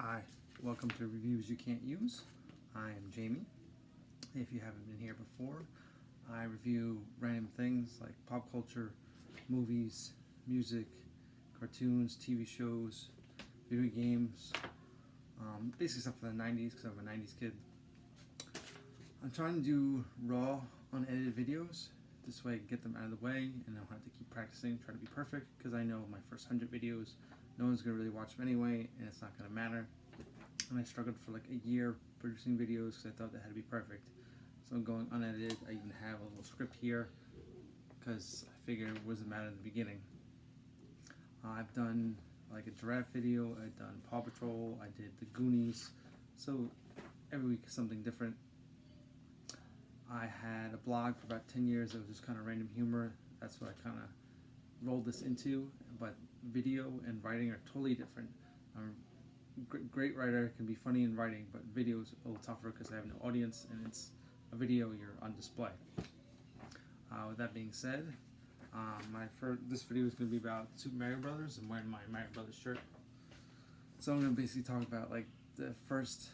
Hi, welcome to Reviews You Can't Use. I am Jamie. If you haven't been here before, I review random things like pop culture, movies, music, cartoons, TV shows, video games, basically stuff from the 90s because I'm a 90s kid. I'm trying to do raw, unedited videos. This way I can get them out of the way and I don't have to keep practicing, try to be perfect, because I know my first 100 videos, no one's going to really watch them anyway, and it's not going to matter. And I struggled for like a year producing videos because I thought they had to be perfect. So I'm going unedited. I even have a little script here because I figured it wasn't matter in the beginning. I've done like a giraffe video, I've done Paw Patrol, I did the Goonies, so every week is something different. I had a blog for about 10 years that was just kind of random humor. That's what I kind of rolled this into, but video and writing are totally different. Great writer can be funny in writing, but video is a little tougher because I have no audience and it's a video, you're on display. With that being said, this video is going to be about Super Mario Brothers. I'm wearing my Mario Brothers shirt. So I'm going to basically talk about like the first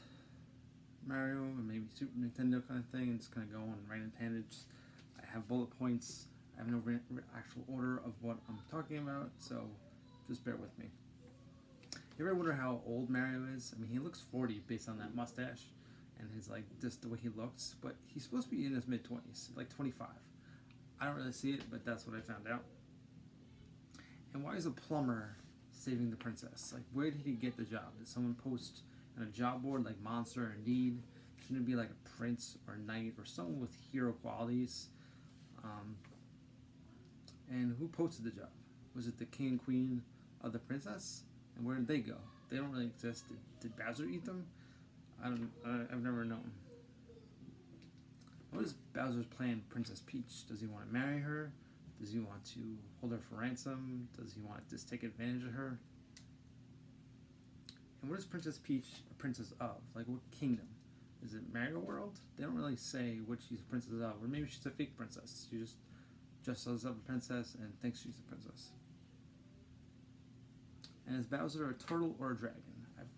Mario and maybe Super Nintendo kind of thing, and just kind of go on random tangents. I have bullet points. I have no actual order of what I'm talking about, so just bear with me. You ever wonder how old Mario is? I mean, he looks 40 based on that mustache and his like just the way he looks, but he's supposed to be in his mid-20s, like 25. I don't really see it, but that's what I found out. And why is a plumber saving the princess? Like, where did he get the job? Did someone post on a job board like Monster or Indeed? Shouldn't it be like a prince or a knight or someone with hero qualities? And who posted the job? Was it the king and queen of the princess? And where did they go? They don't really exist. Did Bowser eat them? I've never known. What is Bowser's plan, Princess Peach? Does he want to marry her? Does he want to hold her for ransom? Does he want to just take advantage of her? And what is Princess Peach a princess of? Like, what kingdom? Is it Mario World? They don't really say what she's a princess of. Or maybe she's a fake princess. She just dresses up a princess and thinks she's a princess. And is Bowser a turtle or a dragon? I've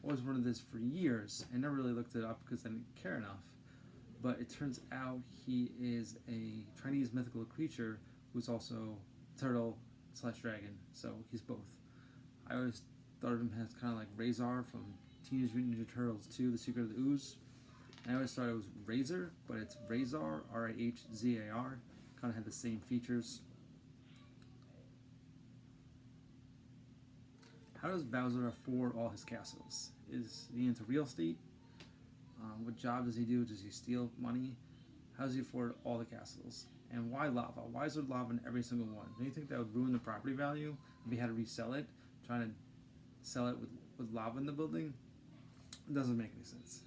always wondered this for years. I never really looked it up because I didn't care enough. But it turns out he is a Chinese mythical creature who's also turtle/dragon. So he's both. I always thought of him as kind of like Razor from Teenage Mutant Ninja Turtles 2, The Secret of the Ooze. And I always thought it was Razor, but it's Razor, R-A-H-Z-A-R. Kind of had the same features. How does Bowser afford all his castles? Is he into real estate? What job does he do? Does he steal money? How does he afford all the castles? And why lava? Why is there lava in every single one? Do you think that would ruin the property value if he had to resell it? Trying to sell it with lava in the building? It doesn't make any sense.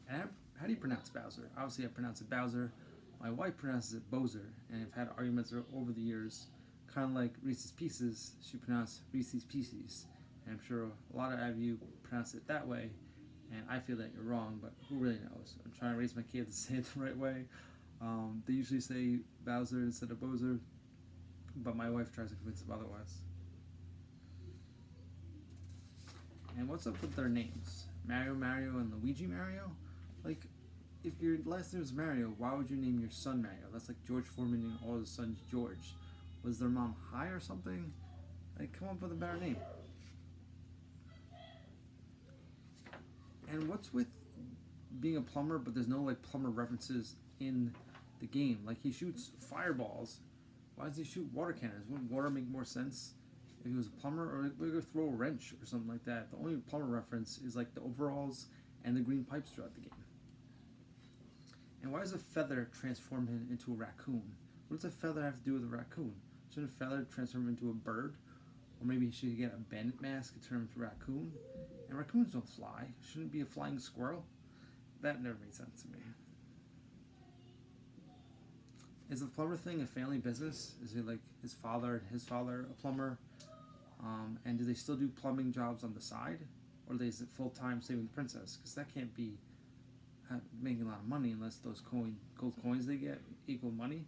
And how do you pronounce Bowser? Obviously I pronounce it Bowser. My wife pronounces it Bowser, and I've had arguments over the years. Kind of like Reese's Pieces, she pronounced Reese's Pieces. And I'm sure a lot of you pronounce it that way, and I feel that you're wrong, but who really knows? I'm trying to raise my kids to say it the right way. They usually say Bowser instead of Bowser, but my wife tries to convince them otherwise. And what's up with their names? Mario and Luigi Mario? Like, if your last name is Mario, why would you name your son Mario? That's like George Foreman naming all his sons George. Was their mom high or something? Like, come up with a better name. And what's with being a plumber, but there's no like plumber references in the game? Like, he shoots fireballs. Why does he shoot water cannons? Wouldn't water make more sense if he was a plumber? Or like, we could throw a wrench or something like that. The only plumber reference is like the overalls and the green pipes throughout the game. And why does a feather transform him into a raccoon? What does a feather have to do with a raccoon? Shouldn't a feather transform him into a bird? Or maybe he should get a bandit mask and turn him into a raccoon? And raccoons don't fly. Shouldn't it be a flying squirrel? That never made sense to me. Is the plumber thing a family business? Is it like his father a plumber? And do they still do plumbing jobs on the side? Or is it full-time saving the princess? Because that can't be making a lot of money unless those gold coins they get equal money.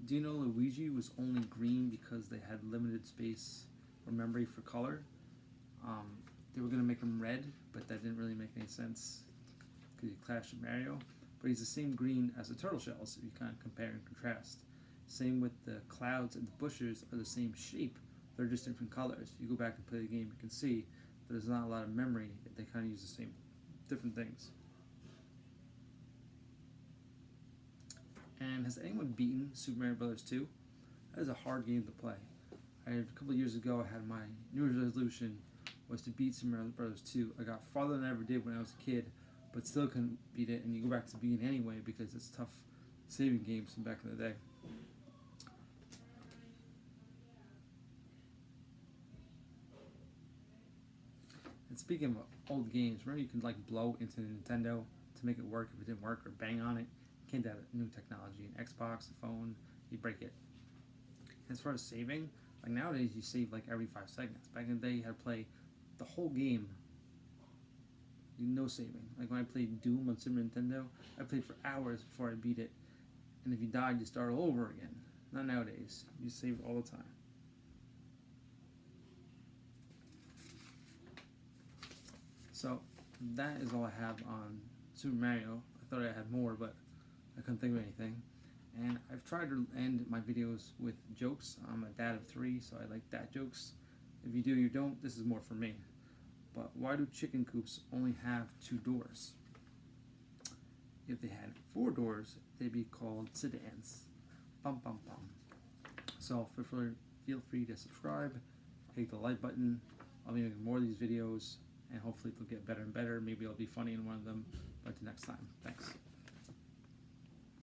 Do you know Luigi was only green because they had limited space or memory for color? They were going to make him red, but that didn't really make any sense because he clashed with Mario. But he's the same green as the turtle shells if you kind of compare and contrast. Same with the clouds and the bushes are the same shape, they're just different colors. If you go back and play the game, you can see that there's not a lot of memory. They kind of use the same different things. And has anyone beaten Super Mario Bros. 2? That is a hard game to play. A couple of years ago, I had my New Year's resolution was to beat Super Mario Bros. 2. I got farther than I ever did when I was a kid, but still couldn't beat it, and you go back to beating anyway because it's tough saving games from back in the day. And speaking of old games, remember you could like blow into the Nintendo to make it work if it didn't work, or bang on it? You can't do that with new technology, an Xbox, a phone, you break it. As far as saving, like nowadays you save like every 5 seconds. Back in the day you had to play the whole game, no saving. Like when I played Doom on Super Nintendo, I played for hours before I beat it, and if you died you start all over again. Not nowadays, you save all the time. So that is all I have on Super Mario. I thought I had more, but I couldn't think of anything. And I've tried to end my videos with jokes. I'm a dad of 3, so I like dad jokes. If you do, you don't, this is more for me. But why do chicken coops only have 2 doors? If they had 4 doors, they'd be called sedans. Bum bum bum. So feel free to subscribe, hit the like button. I'll be making more of these videos, and hopefully they'll get better and better. Maybe I'll be funny in one of them. But until next time, thanks.